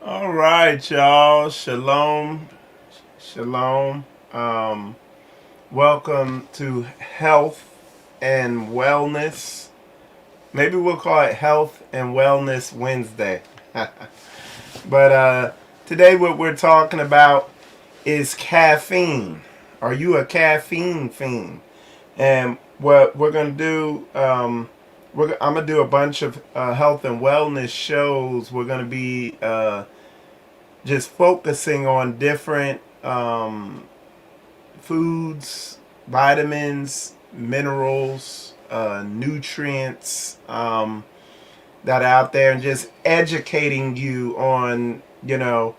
All right, y'all. Shalom. Shalom. Welcome to Health and Wellness. Maybe we'll call it Health and Wellness Wednesday. But today, what we're talking about is caffeine. Are you a caffeine fiend? And what we're going to do, I'm going to do a bunch of health and wellness shows. We're going to be just focusing on different foods, vitamins, minerals, nutrients that are out there, and just educating you on, the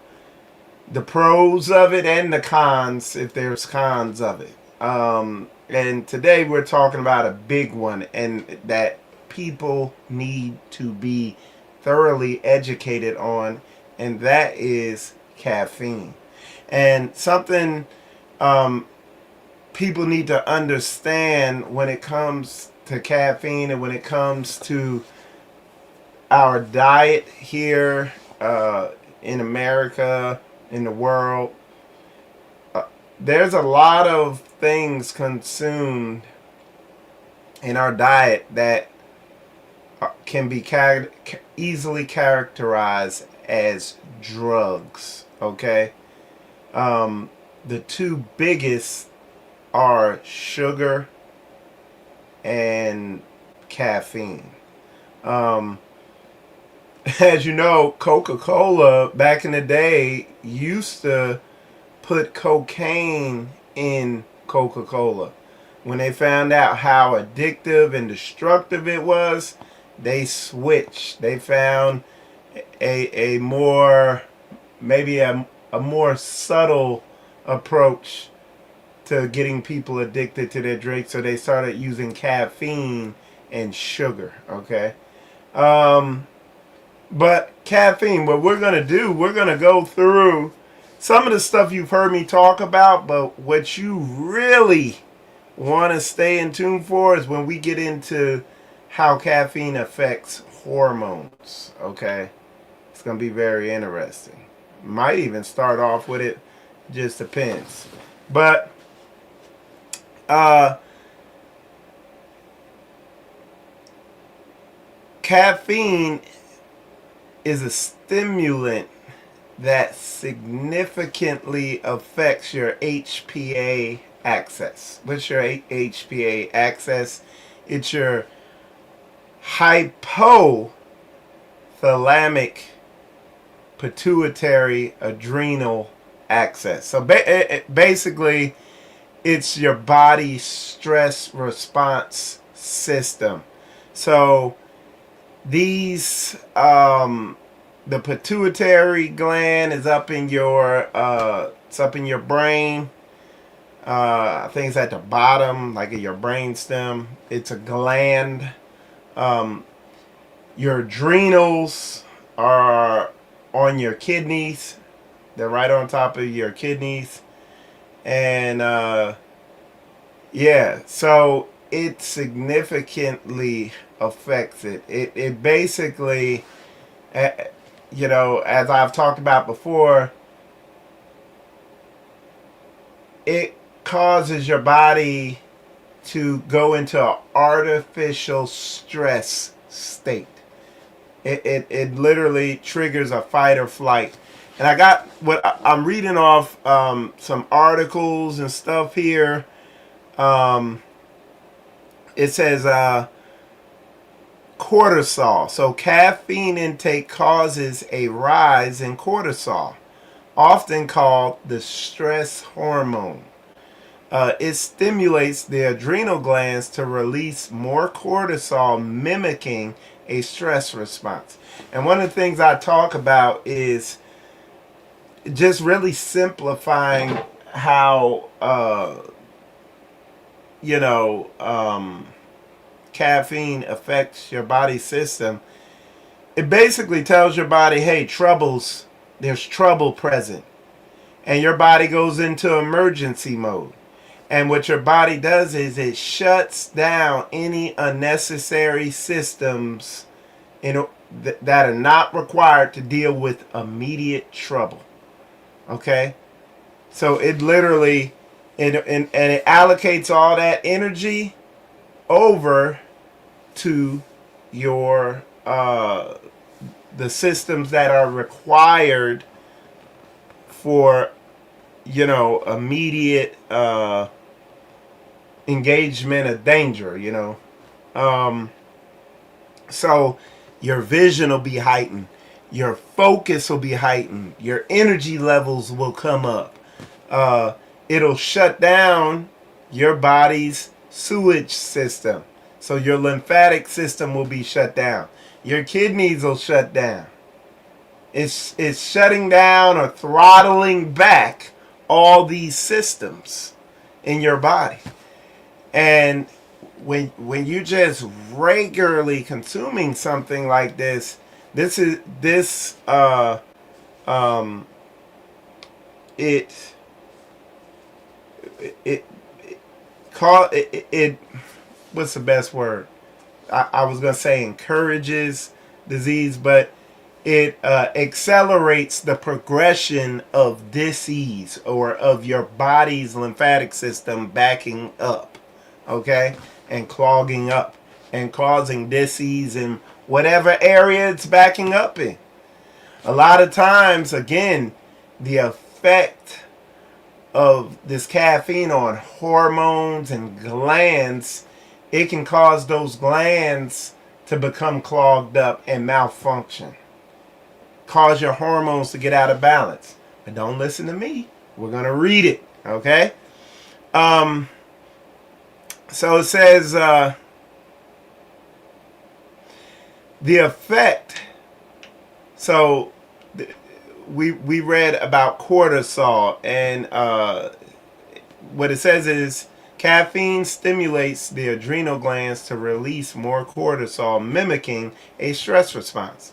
pros of it and the cons, if there's cons of it. And today we're talking about a big one, and that people need to be thoroughly educated on, and that is caffeine. And something people need to understand when it comes to caffeine and when it comes to our diet here in America, in the world. There's a lot of things consumed in our diet that can be easily characterized as drugs. Okay, the two biggest are sugar and caffeine. Um, as you know, Coca-Cola back in the day used to put cocaine in Coca-Cola. When they found out how addictive and destructive it was, they switched. They found a more, maybe a more subtle approach to getting people addicted to their drink, so they started using caffeine and sugar. Okay, but caffeine, what we're gonna do, we're gonna go through some of the stuff you've heard me talk about, but what you really want to stay in tune for is when we get into how caffeine affects hormones. Okay, it's gonna be very interesting. Might even start off with it, just depends. But uh, caffeine is a stimulant that significantly affects your HPA axis. What's your HPA axis? It's your hypothalamic pituitary adrenal axis. So basically, it's your body's stress response system. So these the pituitary gland is up in your it's up in your brain. I think it's at the bottom, like in your brain stem. It's a gland. Your adrenals are on your kidneys. They're right on top of your kidneys. And yeah, so it significantly affects it. It basically, as I've talked about before, it causes your body to go into an artificial stress state. It literally triggers a fight or flight. And I got what I'm reading off some articles and stuff here. It says cortisol. So caffeine intake causes a rise in cortisol, often called the stress hormone. It stimulates the adrenal glands to release more cortisol, mimicking a stress response. And one of the things I talk about is just really simplifying how caffeine affects your body system. It basically tells your body, hey, there's trouble present, and your body goes into emergency mode. And what your body does is it shuts down any unnecessary systems that are not required to deal with immediate trouble. Okay? So it literally, and it allocates all that energy over to your the systems that are required for, immediate engagement of danger. So your vision will be heightened, your focus will be heightened, your energy levels will come up. It'll shut down your body's sewage system. So your lymphatic system will be shut down. Your kidneys will shut down. It's shutting down or throttling back all these systems in your body. And when you just regularly consuming something like this, this is this it it call it what's the best word? I was gonna say encourages disease, but it accelerates the progression of disease or of your body's lymphatic system backing up, okay, and clogging up and causing disease in whatever area it's backing up in. A lot of times, again, the effect of this caffeine on hormones and glands, it can cause those glands to become clogged up and malfunction. Cause your hormones to get out of balance. But don't listen to me. We're going to read it. Okay? So it says the effect. So we read about cortisol, and what it says is caffeine stimulates the adrenal glands to release more cortisol, mimicking a stress response.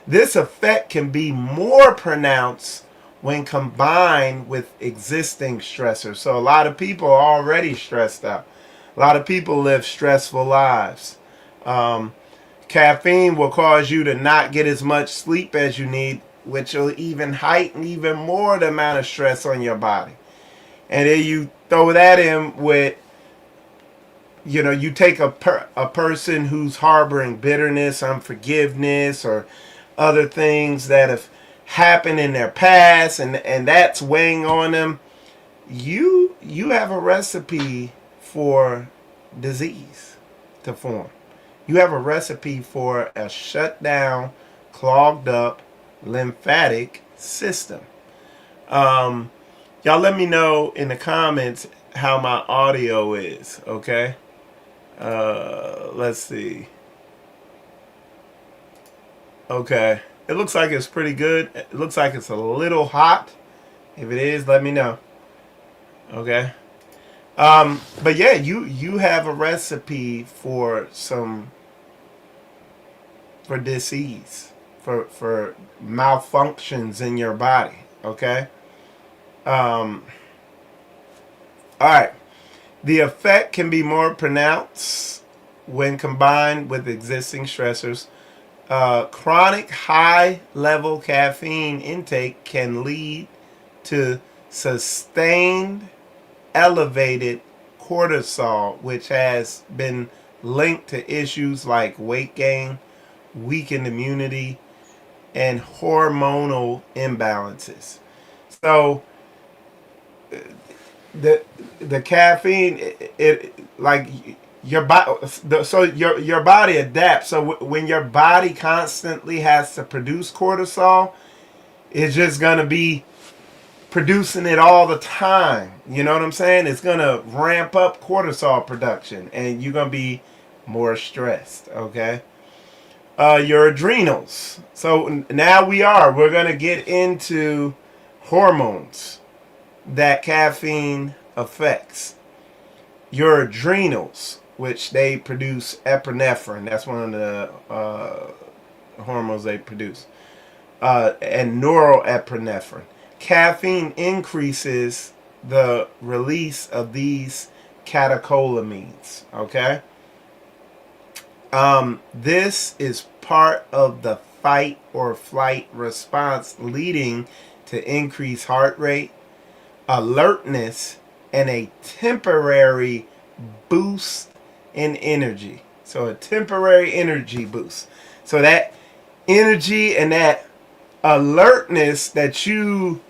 This effect can be more pronounced when combined with existing stressors. So a lot of people are already stressed out. A lot of people live stressful lives. Caffeine will cause you to not get as much sleep as you need, which will even heighten even more the amount of stress on your body. And then you throw that in with, you take a person who's harboring bitterness, unforgiveness, or other things that have happened in their past, and that's weighing on them. You have a recipe for disease to form. You have a recipe for a shut down, clogged up lymphatic system. Y'all let me know in the comments how my audio is, okay? Let's see. Okay, it looks like it's pretty good. It looks like it's a little hot. If it is, let me know. Okay. But yeah, you have a recipe for disease, for malfunctions in your body. Okay. All right. The effect can be more pronounced when combined with existing stressors. Chronic high-level caffeine intake can lead to sustained elevated cortisol, which has been linked to issues like weight gain, weakened immunity, and hormonal imbalances. So the caffeine, it like your body, so your body adapts. So when your body constantly has to produce cortisol, it's just gonna be producing it all the time. You know what I'm saying? It's gonna ramp up cortisol production, and you're gonna be more stressed. Okay. Your adrenals. So now we're gonna get into hormones that caffeine affects. Your adrenals, which they produce epinephrine. That's one of the hormones they produce. And norepinephrine. Caffeine increases the release of these catecholamines. Okay? This is part of the fight or flight response, leading to increased heart rate, alertness, and a temporary boost in energy. So a temporary energy boost. So that energy and that alertness that you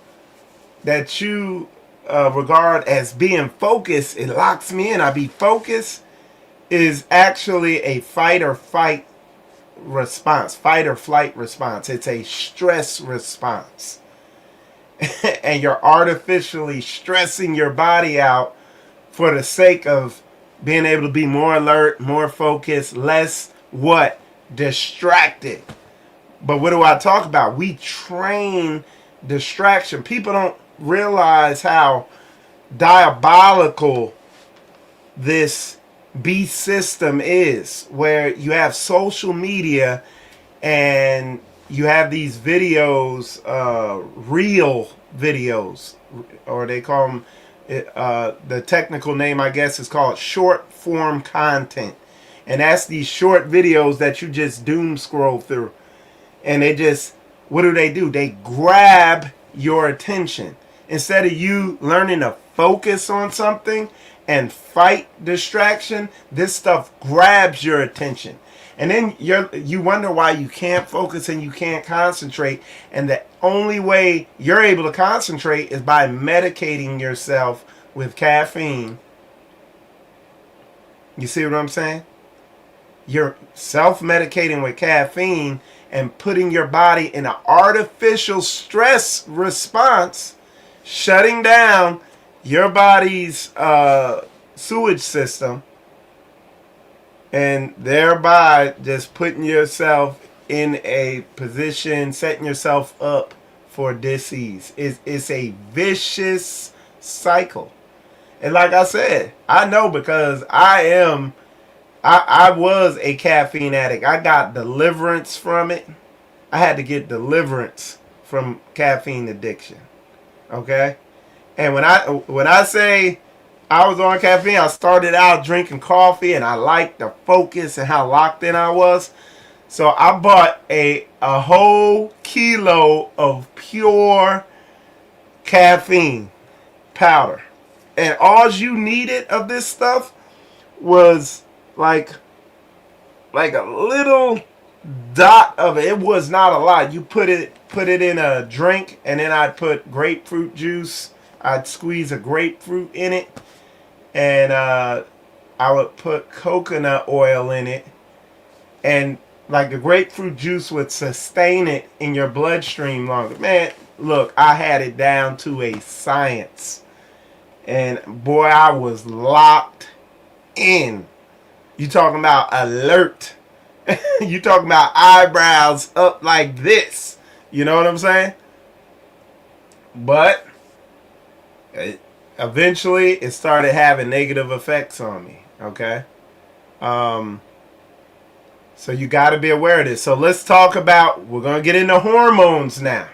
regard as being focused, it locks me in. I be focused, is actually a fight or fight response, fight or flight response. It's a stress response. And you're artificially stressing your body out for the sake of being able to be more alert, more focused, less what? Distracted. But what do I talk about? We train distraction. People don't realize how diabolical this beast system is, where you have social media and you have these videos, real videos, or they call them, the technical name I guess is called short form content. And that's these short videos that you just doom scroll through. And they just, what do? They grab your attention. Instead of you learning to focus on something and fight distraction, this stuff grabs your attention. And then you wonder why you can't focus and you can't concentrate. And the only way you're able to concentrate is by medicating yourself with caffeine. You see what I'm saying? You're self-medicating with caffeine and putting your body in an artificial stress response, shutting down your body's sewage system, and thereby just putting yourself in a position, setting yourself up for disease. It's a vicious cycle. And like I said, I know because I was a caffeine addict. I got deliverance from it. I had to get deliverance from caffeine addiction. Okay? And when I say I was on caffeine, I started out drinking coffee and I liked the focus and how locked in I was. So I bought a whole kilo of pure caffeine powder. And all you needed of this stuff was like a little dot of it. It was not a lot. You put it in a drink, and then I'd put grapefruit juice. I'd squeeze a grapefruit in it, and I would put coconut oil in it, and like the grapefruit juice would sustain it in your bloodstream longer. Man, look, I had it down to a science. And boy, I was locked in. You talking about alert. You talking about eyebrows up like this. You know what I'm saying? But eventually it started having negative effects on me. Okay? So you got to be aware of this. So let's talk about, we're going to get into hormones now.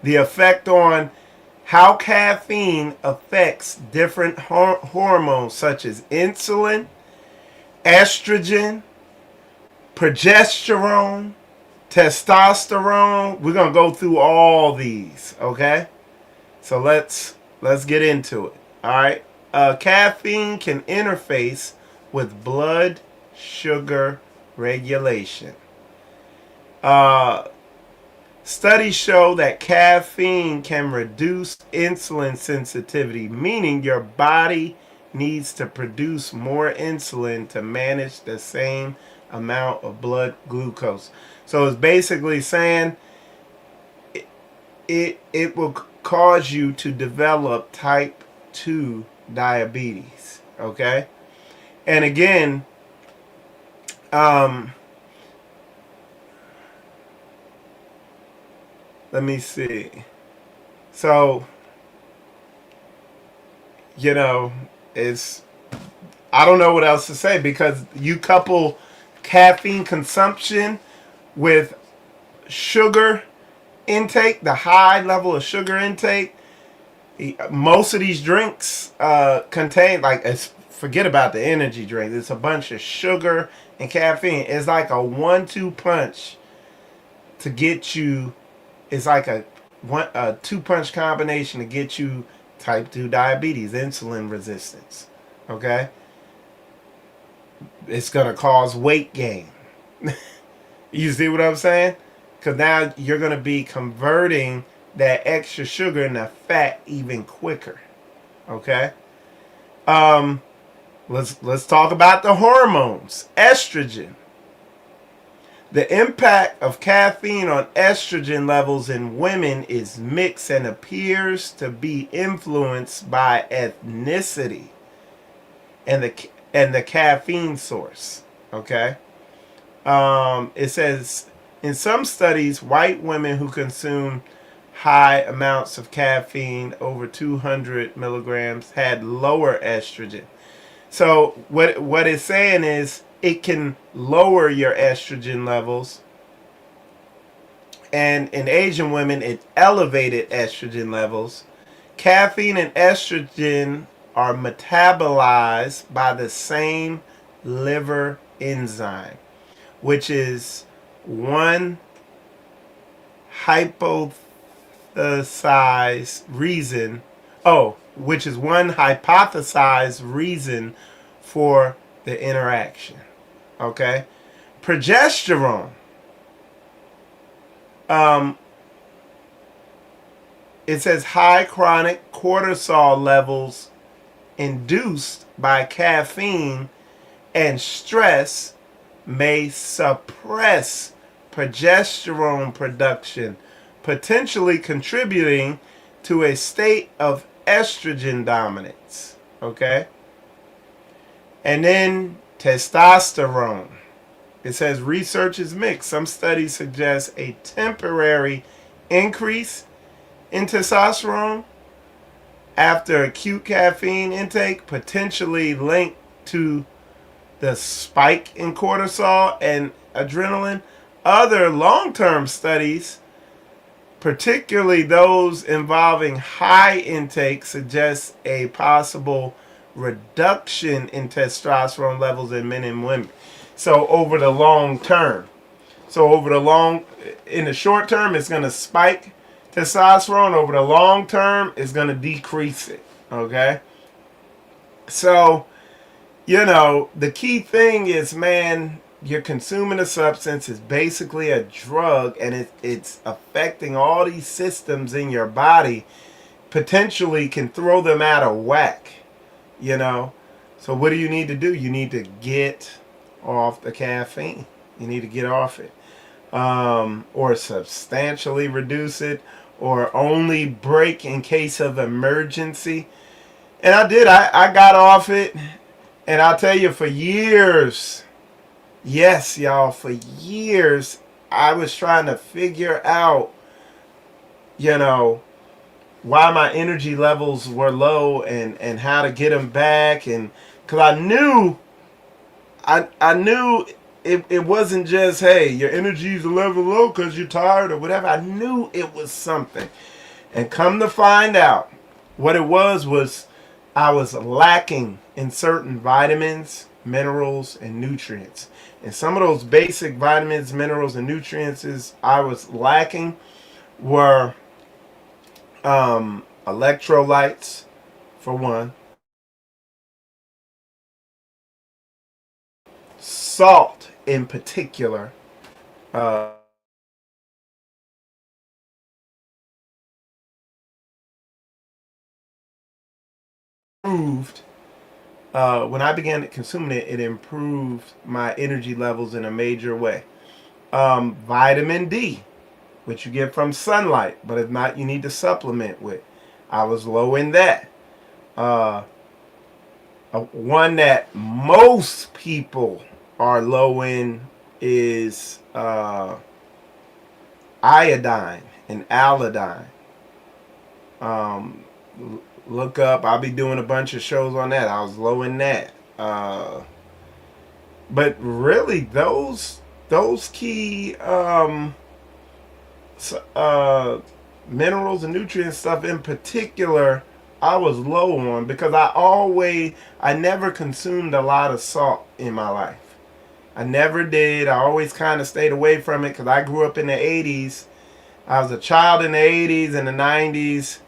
The effect on how caffeine affects different hormones such as insulin, estrogen, progesterone, testosterone. We're going to go through all these, okay? So let's get into it. All right? Caffeine can interface with blood sugar regulation. Studies show that caffeine can reduce insulin sensitivity, meaning your body needs to produce more insulin to manage the same amount of blood glucose. So it's basically saying it will cause you to develop type 2 diabetes. Okay? And again, let me see. So, I don't know what else to say, because you couple caffeine consumption with sugar intake, the high level of sugar intake. Most of these drinks contain, like as forget about the energy drink. It's a bunch of sugar and caffeine. It's like a 1-2 punch to get you. It's like a 2-punch combination to get you type 2 diabetes, insulin resistance. Okay? It's going to cause weight gain. You see what I'm saying? Because now you're going to be converting that extra sugar into fat even quicker. Okay? Let's talk about the hormones. Estrogen. The impact of caffeine on estrogen levels in women is mixed and appears to be influenced by ethnicity and the caffeine source. Okay? It says in some studies, white women who consume high amounts of caffeine, over 200 milligrams, had lower estrogen. So what it's saying is it can lower your estrogen levels, and in Asian women it elevated estrogen levels. Caffeine and estrogen are metabolized by the same liver enzyme, which is one hypothesized reason for the interaction. Okay? Progesterone. It says high chronic cortisol levels induced by caffeine and stress may suppress progesterone production, potentially contributing to a state of estrogen dominance. Okay? And then testosterone. It says research is mixed. Some studies suggest a temporary increase in testosterone after acute caffeine intake, potentially linked to the spike in cortisol and adrenaline. Other long-term studies, particularly those involving high intake, suggest a possible reduction in testosterone levels in men and women. So over the long term. In the short term, it's going to spike testosterone. Over the long term, it's going to decrease it. Okay? So, the key thing is, man, you're consuming a substance. It's basically a drug, and it's affecting all these systems in your body, potentially can throw them out of whack. So what do you need to do? You need to get off the caffeine. You need to get off it, or substantially reduce it, or only break in case of emergency. And I did. I got off it, and I'll tell you, for years, yes, y'all, for years, I was trying to figure out, why my energy levels were low and how to get them back. And because I knew it wasn't just, hey, your energy's a level low because you're tired or whatever. I knew it was something. And come to find out, what it was I was lacking in certain vitamins, minerals, and nutrients. And some of those basic vitamins, minerals, and nutrients I was lacking were electrolytes, for one, salt in particular, improved. When I began consuming it, it improved my energy levels in a major way. Vitamin D, which you get from sunlight, but if not, you need to supplement with. I was low in that. One that most people are low in is iodine and iodine. Look up. I'll be doing a bunch of shows on that. I was low in that. But really, those key minerals and nutrient stuff in particular I was low on because I never consumed a lot of salt in my life. I never did. I always kind of stayed away from it because I grew up in the 80s. I was a child in the 80s and the 90s,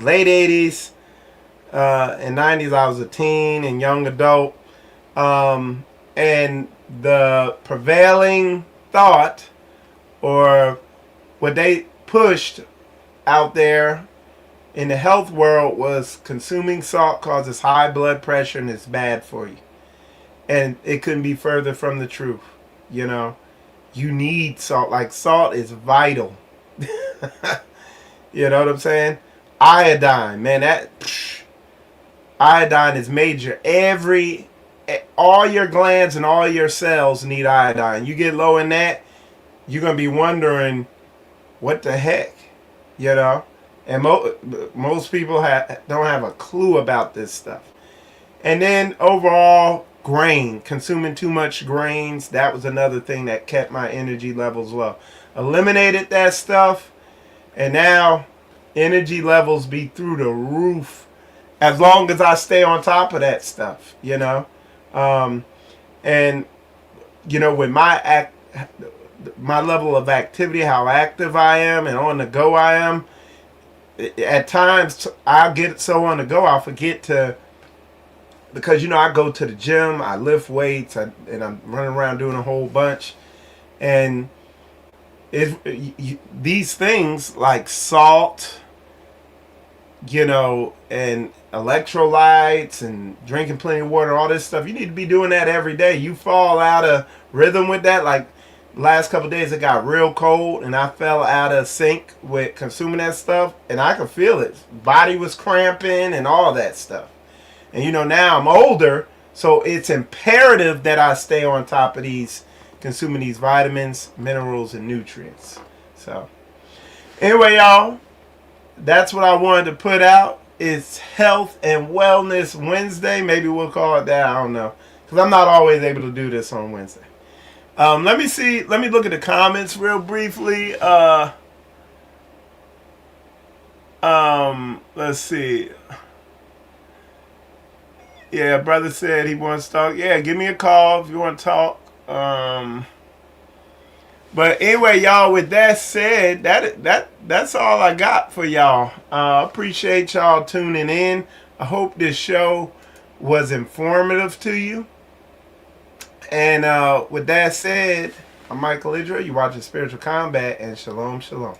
late 80s and 90s. I was a teen and young adult. And the prevailing thought, or what they pushed out there in the health world, was consuming salt causes high blood pressure and it's bad for you. And it couldn't be further from the truth. You know, you need salt. Like, salt is vital. You know what I'm saying? Iodine, man, iodine is major. All your glands and all your cells need iodine. You get low in that, you're going to be wondering, what the heck? You know? And most people don't have a clue about this stuff. And then overall, consuming too much grains, that was another thing that kept my energy levels low. Eliminated that stuff, and now energy levels be through the roof as long as I stay on top of that stuff, you know. And you know, with my level of activity, how active I am and on the go I am, at times I'll get so on the go I'll forget to, because you know I go to the gym, I lift weights, and I'm running around doing a whole bunch, and these things like salt, you know, and electrolytes and drinking plenty of water, all this stuff, you need to be doing that every day. You fall out of rhythm with that. Like, last couple of days it got real cold and I fell out of sync with consuming that stuff, and I could feel it. Body was cramping and all that stuff. And you know, now I'm older, so it's imperative that I stay on top of consuming these vitamins, minerals, and nutrients. So anyway, y'all, that's what I wanted to put out. It's Health and Wellness Wednesday. Maybe we'll call it that. I don't know, because I'm not always able to do this on Wednesday. Let me see. Let me look at the comments real briefly. Let's see. Yeah, brother said he wants to talk. Yeah, give me a call if you want to talk. But anyway, y'all, with that said, that's all I got for y'all. Appreciate y'all tuning in. I hope this show was informative to you. And with that said, I'm Michael Idra. You're watching Spiritual Combat, and shalom, shalom.